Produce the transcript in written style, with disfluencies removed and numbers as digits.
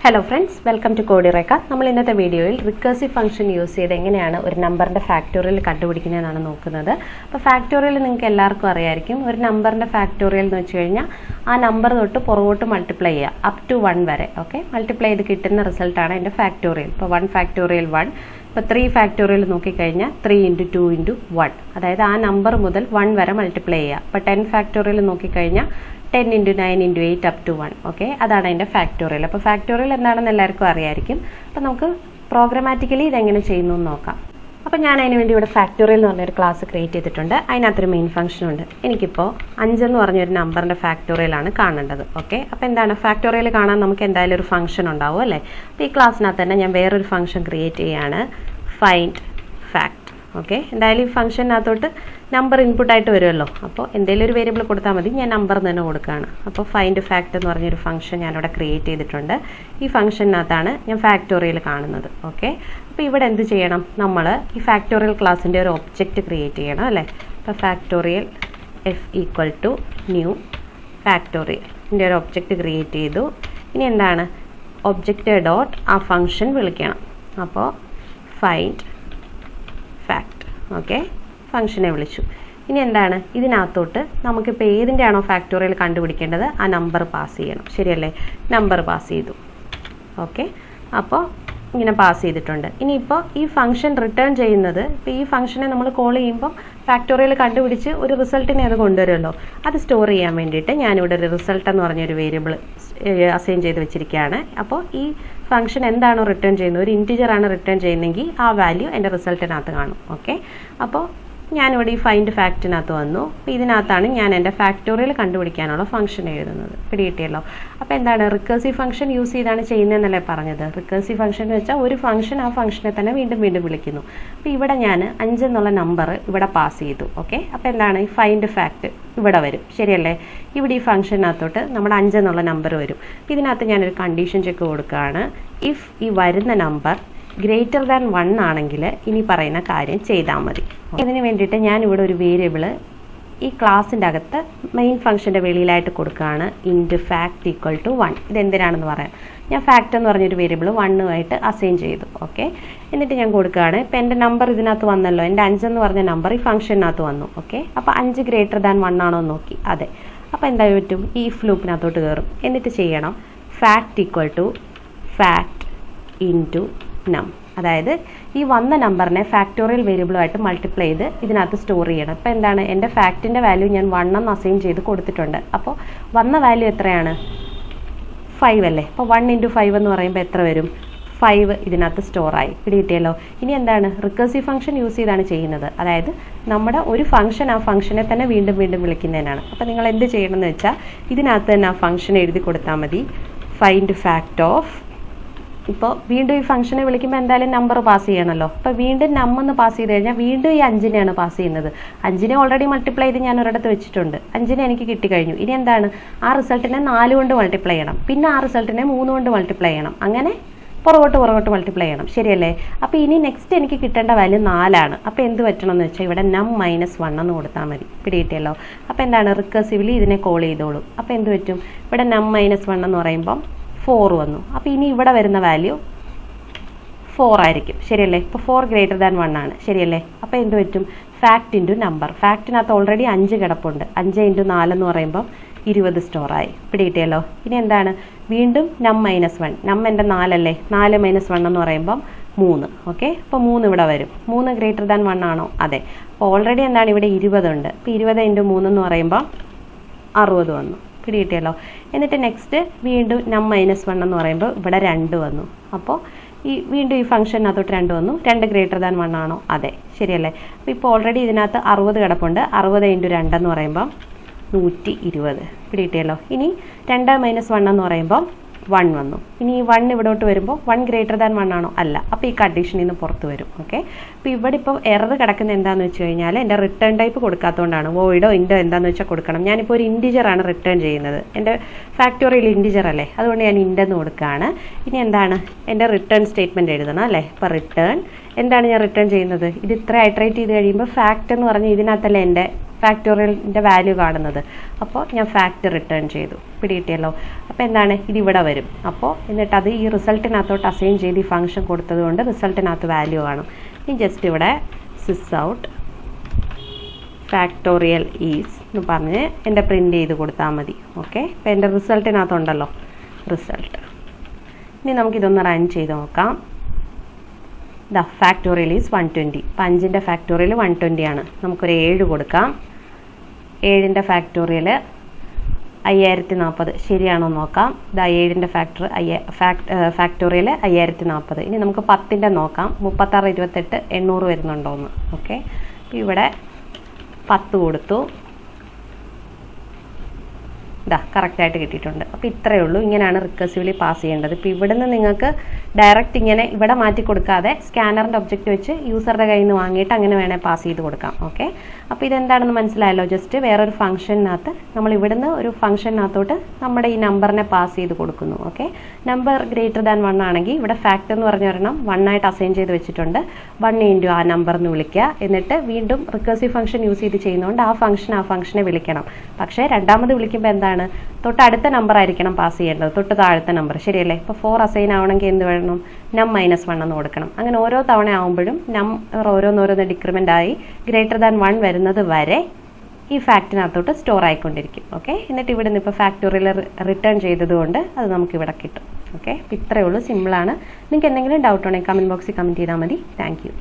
Hello friends, welcome to eureka. നമ്മൾ ഇന്നത്തെ വീഡിയോയിൽ റിക്കർസീവ് ഫംഗ്ഷൻ യൂസ് ചെയ്ത് എങ്ങനെയാണ് ഒരു നമ്പറിന്റെ ഫാക്ടോറിയൽ കണ്ടുപിടിക്കുന്നതെന്നാണ് നോക്കുന്നത്. അപ്പോൾ ഫാക്ടോറിയൽ നിങ്ങൾക്ക് എല്ലാവർക്കും അറിയായിരിക്കും. ഒരു നമ്പറിന്റെ ഫാക്ടോറിയൽ എന്ന് വെച്ച് കഴിഞ്ഞാൽ ആ നമ്പർ തൊട്ട് പുറകോട്ട് മൾട്ടിപ്ലൈ ചെയ്യുക അപ് ടു 1 വരെ. ഓക്കെ, മൾട്ടിപ്ലൈ ചെയ്ത് കിട്ടുന്ന റിസൾട്ടാണ് എൻ്റെ ഫാക്ടോറിയൽ. ഇപ്പോൾ 1 ഫാക്ടോറിയൽ 1. ഇപ്പോൾ 3 ഫാക്ടോറിയൽ നോക്കിക്കഴിഞ്ഞാൽ 3 × 2 × 1, അതായത് ആ നമ്പർ മുതൽ 1 വരെ മൾട്ടിപ്ലൈ ചെയ്യുക. ഇപ്പോൾ 10 ഫാക്ടോറിയൽ നോക്കിക്കഴിഞ്ഞാൽ 10 × 9 × 8 up to 1. ഓക്കെ, അതാണ് അതിൻ്റെ ഫാക്ടോറിയൽ. അപ്പോൾ ഫാക്ടോറിയൽ എന്താണെന്ന് എല്ലാവർക്കും അറിയായിരിക്കും. അപ്പോൾ നമുക്ക് പ്രോഗ്രാമാറ്റിക്കലി ഇതെങ്ങനെ ചെയ്യുന്നു എന്ന് നോക്കാം. അപ്പോൾ ഞാൻ അതിന് വേണ്ടി ഇവിടെ ഫാക്ടോറിയൽ എന്ന് പറഞ്ഞൊരു ക്ലാസ് ക്രിയേറ്റ് ചെയ്തിട്ടുണ്ട്. അതിനകത്തൊരു മെയിൻ ഫംഗ്ഷൻ ഉണ്ട്. എനിക്കിപ്പോൾ 5 എന്ന് പറഞ്ഞൊരു നമ്പറിൻ്റെ ഫാക്ടോറിയലാണ് കാണേണ്ടത്. ഓക്കെ, അപ്പോൾ എന്താണ് ഫാക്ടോറിയൽ കാണാൻ നമുക്ക് എന്തായാലും ഒരു ഫംഗ്ഷൻ ഉണ്ടാവും അല്ലേ. അപ്പോൾ ഈ ക്ലാസ്സിനകത്ത് തന്നെ ഞാൻ വേറൊരു ഫംഗ്ഷൻ ക്രിയേറ്റ് ചെയ്യുകയാണ്, ഫൈൻഡ് ഫാക്ട്. ഓക്കെ, എന്തായാലും ഈ ഫംഗ്ഷനകത്തോട്ട് നമ്പർ ഇൻപുട്ടായിട്ട് വരുമല്ലോ. അപ്പോൾ എന്തെങ്കിലും ഒരു വേരിയബിൾ കൊടുത്താൽ മതി, ഞാൻ നമ്പർ തന്നെ കൊടുക്കുകയാണ്. അപ്പോൾ ഫൈൻഡ് ഫാക്ട് എന്ന് പറഞ്ഞൊരു ഫംഗ്ഷൻ ഞാനിവിടെ ക്രിയേറ്റ് ചെയ്തിട്ടുണ്ട്. ഈ ഫംഗ്ഷനകത്താണ് ഞാൻ ഫാക്ടോറിയൽ കാണുന്നത്. ഓക്കെ, അപ്പോൾ ഇവിടെ എന്ത് ചെയ്യണം, നമ്മൾ ഈ ഫാക്ടോറിയൽ ക്ലാസ്സിൻ്റെ ഒരു ഒബ്ജക്റ്റ് ക്രിയേറ്റ് ചെയ്യണം അല്ലേ. അപ്പോൾ factorial f equal to new factorial ഇതിൻ്റെ ഒരു ഒബ്ജക്റ്റ് ക്രിയേറ്റ് ചെയ്തു. ഇനി എന്താണ്, ഒബ്ജക്റ്റ് ഡോട്ട് ആ ഫംഗ്ഷൻ വിളിക്കണം. അപ്പോൾ ഫൈൻഡ് ഫാക്ട്. ഓക്കെ, ഫംഗ്ഷനെ വിളിച്ചു. ഇനി എന്താണ്, ഇതിനകത്തോട്ട് നമുക്കിപ്പോൾ ഏതിൻ്റെ ആണോ ഫാക്ടോറിയൽ കണ്ടുപിടിക്കേണ്ടത് ആ നമ്പർ പാസ് ചെയ്യണം. ശരിയല്ലേ, നമ്പർ പാസ് ചെയ്തു. ഓക്കെ, അപ്പോൾ ഇങ്ങനെ പാസ് ചെയ്തിട്ടുണ്ട്. ഇനിയിപ്പോൾ ഈ ഫംഗ്ഷൻ റിട്ടേൺ ചെയ്യുന്നത്, ഇപ്പോൾ ഈ ഫംഗ്ഷനെ നമ്മൾ കോൾ ചെയ്യുമ്പോൾ ഫാക്ടോറിയൽ കണ്ടുപിടിച്ച് ഒരു റിസൾട്ടിനെ അത് കൊണ്ടുവരുമല്ലോ. അത് സ്റ്റോർ ചെയ്യാൻ വേണ്ടിയിട്ട് ഞാനിവിടെ ഒരു റിസൾട്ട് എന്ന് പറഞ്ഞൊരു വേരിയബിൾ അസൈൻ ചെയ്ത് വെച്ചിരിക്കുകയാണ്. അപ്പോൾ ഈ ഫംഗ്ഷൻ എന്താണോ റിട്ടേൺ ചെയ്യുന്നത്, ഒരു ഇൻറ്റിജറാണ് റിട്ടേൺ ചെയ്യുന്നതെങ്കിൽ ആ വാല്യൂ എൻ്റെ റിസൾട്ടിനകത്ത് കാണും. ഓക്കെ, അപ്പോൾ ഞാനിവിടെ ഈ ഫൈൻഡ് ഫാക്റ്റിനകത്ത് വന്നു. അപ്പോൾ ഇതിനകത്താണ് ഞാൻ എൻ്റെ ഫാക്ടോറിയൽ കണ്ടുപിടിക്കാനുള്ള ഫംഗ്ഷൻ എഴുതുന്നത്. പിടികിട്ടിയല്ലോ. അപ്പോൾ എന്താണ്, റിക്കർസീവ് ഫംഗ്ഷൻ യൂസ് ചെയ്താണ് ചെയ്യുന്നതെന്നല്ലേ പറഞ്ഞത്. റിക്കർസീവ് ഫംഗ്ഷൻ എന്ന് വെച്ചാൽ ഒരു ഫംഗ്ഷൻ ആ ഫംഗ്ഷനെ തന്നെ വീണ്ടും വീണ്ടും വിളിക്കുന്നു. അപ്പോൾ ഇവിടെ ഞാൻ 5 എന്നുള്ള നമ്പർ ഇവിടെ പാസ് ചെയ്തു. ഓക്കെ, അപ്പോൾ എന്താണ്, ഈ ഫൈൻഡ് ഫാക്ട് ഇവിടെ വരും. ശരിയല്ലേ, ഇവിടെ ഈ ഫംഗ്ഷനകത്തോട്ട് നമ്മുടെ 5 എന്നുള്ള നമ്പർ വരും. ഇതിനകത്ത് ഞാനൊരു കണ്ടീഷൻ ചെക്ക് കൊടുക്കുകയാണ്. ഇഫ് ഈ വരുന്ന നമ്പർ ഗ്രേറ്റർ ദാൻ 1 ആണെങ്കിൽ ഇനി പറയുന്ന കാര്യം ചെയ്താൽ മതി. ഇതിന് വേണ്ടിയിട്ട് ഞാനിവിടെ ഒരു വേരിയബിൾ ഈ ക്ലാസ്സിൻ്റെ അകത്ത് മെയിൻ ഫംഗ്ഷൻ്റെ വെളിയിലായിട്ട് കൊടുക്കുകയാണ്, ഇൻറ്റ് ഫാക്ട് ഈക്വൽ ടു 1. ഇതെന്തിനാണെന്ന് പറയാം. ഞാൻ ഫാക്ട് എന്ന് പറഞ്ഞൊരു വേരിയബിൾ 1 ആയിട്ട് അസൈൻ ചെയ്തു. ഓക്കെ, എന്നിട്ട് ഞാൻ കൊടുക്കുകയാണ്. ഇപ്പം എൻ്റെ നമ്പർ ഇതിനകത്ത് വന്നല്ലോ, എൻ്റെ 5 എന്ന് പറഞ്ഞ നമ്പർ ഈ ഫംഗ്ഷനകത്ത് വന്നു. ഓക്കെ, അപ്പോൾ 5 ഗ്രേറ്റർ ദാൻ 1 ആണോ എന്ന് നോക്കി. അതെ. അപ്പോൾ എന്താ പറ്റും, ഈ ലൂപ്പിനകത്തോട്ട് കയറും. എന്നിട്ട് ചെയ്യണം fact equal to fact into num. അതായത് ഈ വന്ന നമ്പറിനെ ഫാക്ടോറിയൽ വേരിയബിളുമായിട്ട് മൾട്ടിപ്ലൈ ചെയ്ത് ഇതിനകത്ത് സ്റ്റോർ ചെയ്യണം. ഇപ്പോൾ എന്താണ്, എൻ്റെ ഫാക്റ്റിൻ്റെ വാല്യൂ ഞാൻ 1 എന്ന് അസൈൻ ചെയ്ത് കൊടുത്തിട്ടുണ്ട്. അപ്പോൾ വന്ന വാല്യൂ എത്രയാണ്, 5 അല്ലേ. അപ്പോൾ 1 × 5 എന്ന് പറയുമ്പോൾ എത്ര വരും, 5 ഇതിനകത്ത് സ്റ്റോറായി. പിടികിട്ടിയല്ലോ. ഇനി എന്താണ്, റിക്കർസീവ് ഫംഗ്ഷൻ യൂസ് ചെയ്താണ് ചെയ്യുന്നത്. അതായത് നമ്മുടെ ഒരു ഫംഗ്ഷൻ ആ ഫംഗ്ഷനെ തന്നെ വീണ്ടും വീണ്ടും വിളിക്കുന്നതിനാണ്. അപ്പോൾ നിങ്ങൾ എന്ത് ചെയ്യണമെന്ന് വെച്ചാൽ ഇതിനകത്ത് തന്നെ ആ ഫംഗ്ഷൻ എഴുതി കൊടുത്താൽ മതി, ഫൈൻഡ് ഫാക്ട് ഓഫ്. ഇപ്പോൾ വീണ്ടും ഈ ഫംഗ്ഷനെ വിളിക്കുമ്പോൾ എന്തായാലും നമ്പർ പാസ് ചെയ്യണമല്ലോ. അപ്പോൾ വീണ്ടും നമ്പർ പാസ് ചെയ്ത് കഴിഞ്ഞാൽ വീണ്ടും ഈ 5നെയാണ് പാസ് ചെയ്യുന്നത്. 5നെ ഓൾറെഡി മൾട്ടിപ്ലൈ ചെയ്ത് ഞാൻ ഒരിടത്ത് വെച്ചിട്ടുണ്ട്. 5നെ എനിക്ക് കിട്ടിക്കഴിഞ്ഞു. ഇനി എന്താണ്, ആ റിസൾട്ടിനെ 4 കൊണ്ട് മൾട്ടിപ്ലൈ ചെയ്യണം. പിന്നെ ആ റിസൾട്ടിനെ 3 കൊണ്ട് മൾട്ടിപ്ലൈ ചെയ്യണം. അങ്ങനെ പുറകോട്ട് മൾട്ടിപ്ലൈ ചെയ്യണം. ശരിയല്ലേ. അപ്പോൾ ഇനി നെക്സ്റ്റ് എനിക്ക് കിട്ടേണ്ട വാല്യൂ 4 ആണ്. അപ്പോൾ എന്ത് പറ്റണമെന്ന് വെച്ചാൽ ഇവിടെ നം -1 എന്ന് കൊടുത്താൽ മതി. പിടികിട്ടിയല്ലോ. അപ്പോൾ എന്താണ്, റിക്കർസീവ്ലി ഇതിനെ കോൾ ചെയ്തോളൂ. അപ്പോൾ എന്ത് പറ്റും, ഇവിടെ നം -1 എന്ന് പറയുമ്പം 4 വന്നു. അപ്പോൾ ഇനി ഇവിടെ വരുന്ന വാല്യൂ 4 ആയിരിക്കും. ശരിയല്ലേ. ഇപ്പോൾ 4 ഗ്രേറ്റർ ദാൻ 1 ആണ്. ശരിയല്ലേ. അപ്പോൾ എന്ത് പറ്റും, ഫാക്ട് ഇൻറ്റു നമ്പർ. ഫാക്റ്റിനകത്ത് ഓൾറെഡി 5 കിടപ്പുണ്ട്. 5 × 4 എന്ന് പറയുമ്പോൾ 20 സ്റ്റോറായി. പിടികിട്ടിയല്ലോ. ഇനി എന്താണ്, വീണ്ടും നം -1. നം എൻ്റെ 4 അല്ലേ. 4 -1 എന്ന് പറയുമ്പം 3. ഓക്കെ, അപ്പോൾ 3 ഇവിടെ വരും. 3 ഗ്രേറ്റർ ദാൻ 1 ആണോ. അതെ. അപ്പോൾ ഓൾറെഡി എന്താണ്, ഇവിടെ 20 ഉണ്ട്. അപ്പോൾ 20 × 3 എന്ന് പറയുമ്പോൾ 60 വന്നു. പിടികിട്ടിയല്ലോ. എന്നിട്ട് നെക്സ്റ്റ് വീണ്ടും നം -1 എന്ന് പറയുമ്പോൾ ഇവിടെ 2 വന്നു. അപ്പോൾ വീണ്ടും ഈ ഫംഗ്ഷനകത്തോട്ട് 2 വന്നു. 2 ഗ്രേറ്റർ ദാൻ 1 ആണോ. അതെ. ശരിയല്ലേ. അപ്പോൾ ഇപ്പോൾ ഓൾറെഡി ഇതിനകത്ത് 60 കിടപ്പുണ്ട്. 60 × 2 എന്ന് പറയുമ്പോൾ 120. പിടികിട്ടിയല്ലോ. ഇനി 2 -1 എന്ന് പറയുമ്പോൾ 1 വന്നു. ഇനി ഈ 1 ഇവിടോട്ട് വരുമ്പോൾ 1 ഗ്രേറ്റർ ദാൻ 1 ആണോ. അല്ല. അപ്പോൾ ഈ കണ്ടീഷനിൽ നിന്ന് പുറത്ത് വരും. ഓക്കെ, അപ്പോൾ ഇവിടെ ഇപ്പോൾ എറർ കിടക്കുന്നത് എന്താണെന്ന് വെച്ച് കഴിഞ്ഞാൽ എൻ്റെ റിട്ടേൺ ടൈപ്പ് കൊടുക്കാത്തതുകൊണ്ടാണ്. വോയിഡോ ഇൻഡോ എന്താണെന്ന് വെച്ചാൽ കൊടുക്കണം. ഞാനിപ്പോൾ ഒരു ഇൻറ്റിജറാണ് റിട്ടേൺ ചെയ്യുന്നത്. എൻ്റെ ഫാക്ടോറിയൽ ഇൻറ്റിജർ അല്ലേ, അതുകൊണ്ട് ഞാൻ ഇൻഡെന്ന് കൊടുക്കുകയാണ്. ഇനി എന്താണ്, എൻ്റെ റിട്ടേൺ സ്റ്റേറ്റ്മെൻറ്റ് എഴുതണം അല്ലേ. ഇപ്പോൾ റിട്ടേൺ എന്താണ് ഞാൻ റിട്ടേൺ ചെയ്യുന്നത്, ഇത് ഇത്ര ഐട്രേറ്റ് ചെയ്ത് കഴിയുമ്പോൾ ഫാക്ട് എന്ന് പറഞ്ഞ് ഇതിനകത്തല്ലേ എൻ്റെ ഫാക്ടോറിയലിൻ്റെ വാല്യൂ കാണുന്നത്. അപ്പോൾ ഞാൻ ഫാക്ട് റിട്ടേൺ ചെയ്തു. പിടികിട്ടിയല്ലോ. അപ്പോൾ എന്താണ് ഇതിവിടെ വരും. അപ്പോൾ എന്നിട്ട് അത് ഈ റിസൾട്ടിനകത്തോട്ട് അസൈൻ ചെയ്ത് ഈ ഫംഗ്ഷൻ കൊടുത്തത് കൊണ്ട് റിസൾട്ടിനകത്ത് വാല്യൂ കാണും. ഇനി ജസ്റ്റ് ഇവിടെ സിസ് ഔട്ട് ഫാക്ടോറിയൽ ഈസ് എന്ന് പറഞ്ഞ് എൻ്റെ പ്രിൻ്റ് ചെയ്ത് കൊടുത്താൽ മതി. ഓക്കെ. അപ്പോൾ എൻ്റെ റിസൾട്ടിനകത്തുണ്ടല്ലോ റിസൾട്ട്. ഇനി നമുക്കിതൊന്ന് റൺ ചെയ്ത് നോക്കാം. The factorial is 120. അപ്പോൾ 5ൻ്റെ ഫാക്ടോറിയൽ 120 ആണ്. നമുക്കൊരു 7 കൊടുക്കാം. 7ൻ്റെ ഫാക്ടോറിയൽ 5040 ശരിയാണോ നോക്കാം. ദാ 7ൻ്റെ ഫാക്ടോറിയൽ 5040. ഇനി നമുക്ക് 10ൻ്റെ നോക്കാം. 36 28 800 വരുന്നുണ്ടോയെന്ന്. ഓക്കെ. ഇവിടെ 10 കൊടുത്തു. ഇതാ കറക്റ്റായിട്ട് കിട്ടിയിട്ടുണ്ട്. അപ്പോൾ ഇത്രയേ ഉള്ളൂ. ഇങ്ങനെയാണ് റിക്കർസീവ്ലി പാസ് ചെയ്യേണ്ടത്. ഇപ്പോൾ ഇവിടുന്ന് നിങ്ങൾക്ക് ഡയറക്റ്റ് ഇങ്ങനെ ഇവിടെ മാറ്റി കൊടുക്കാതെ സ്കാനറിൻ്റെ ഒബ്ജക്റ്റ് വെച്ച് യൂസറുടെ കയ്യിൽ നിന്ന് വാങ്ങിയിട്ട് അങ്ങനെ വേണേൽ പാസ് ചെയ്ത് കൊടുക്കാം. ഓക്കെ. അപ്പോൾ ഇതെന്താണെന്ന് മനസ്സിലായല്ലോ. ജസ്റ്റ് വേറൊരു ഫംഗ്ഷനകത്ത് നമ്മൾ ഇവിടുന്ന് ഒരു ഫംഗ്ഷനകത്തോട്ട് നമ്മുടെ ഈ നമ്പറിനെ പാസ് ചെയ്ത് കൊടുക്കുന്നു. ഓക്കെ. നമ്പർ ഗ്രേറ്റർ ദാൻ 1 ആണെങ്കിൽ ഇവിടെ ഫാക്ടർ എന്ന് പറഞ്ഞ ഒരെണ്ണം 1 ആയിട്ട് അസൈൻ ചെയ്ത് വെച്ചിട്ടുണ്ട്. 1 ഇൻറ്റു ആ നമ്പർ എന്ന് വിളിക്കുക. എന്നിട്ട് വീണ്ടും റിക്കർസീവ് ഫംഗ്ഷൻ യൂസ് ചെയ്ത് ചെയ്യുന്നതുകൊണ്ട് ആ ഫംഗ്ഷനെ വിളിക്കണം. പക്ഷേ രണ്ടാമത് വിളിക്കുമ്പോൾ എന്താണ് തൊട്ടടുത്ത നമ്പർ ആയിരിക്കണം പാസ് ചെയ്യേണ്ടത്, തൊട്ട് താഴത്തെ നമ്പർ. ശരിയല്ലേ. ഇപ്പോൾ 4 അസൈൻ ആവണമെങ്കിൽ എന്ത് വേണം? നം -1 എന്ന് കൊടുക്കണം. അങ്ങനെ ഓരോ തവണ ആവുമ്പോഴും നമ്പർ ഓരോന്നോരോന്ന് ഡിക്രിമെൻ്റ് ആയി ഗ്രേറ്റർ ദാൻ 1 വരുന്നത് വരെ ഈ ഫാക്റ്റിനകത്തോട്ട് സ്റ്റോർ ആയിക്കൊണ്ടിരിക്കും. ഓക്കെ. എന്നിട്ട് ഇവിടെ നിന്ന് ഇപ്പോൾ ഫാക്ടോറിയൽ റിട്ടേൺ ചെയ്തതുകൊണ്ട് അത് നമുക്ക് ഇവിടെ കിട്ടും. ഓക്കെ. അപ്പോൾ ഇത്രയേ ഉള്ളൂ. സിമ്പിളാണ്. നിങ്ങൾക്ക് എന്തെങ്കിലും ഡൗട്ട് ഉണ്ടെങ്കിൽ കമൻറ്റ് ബോക്സിൽ കമൻറ്റ് ചെയ്താൽ മതി. Thank you.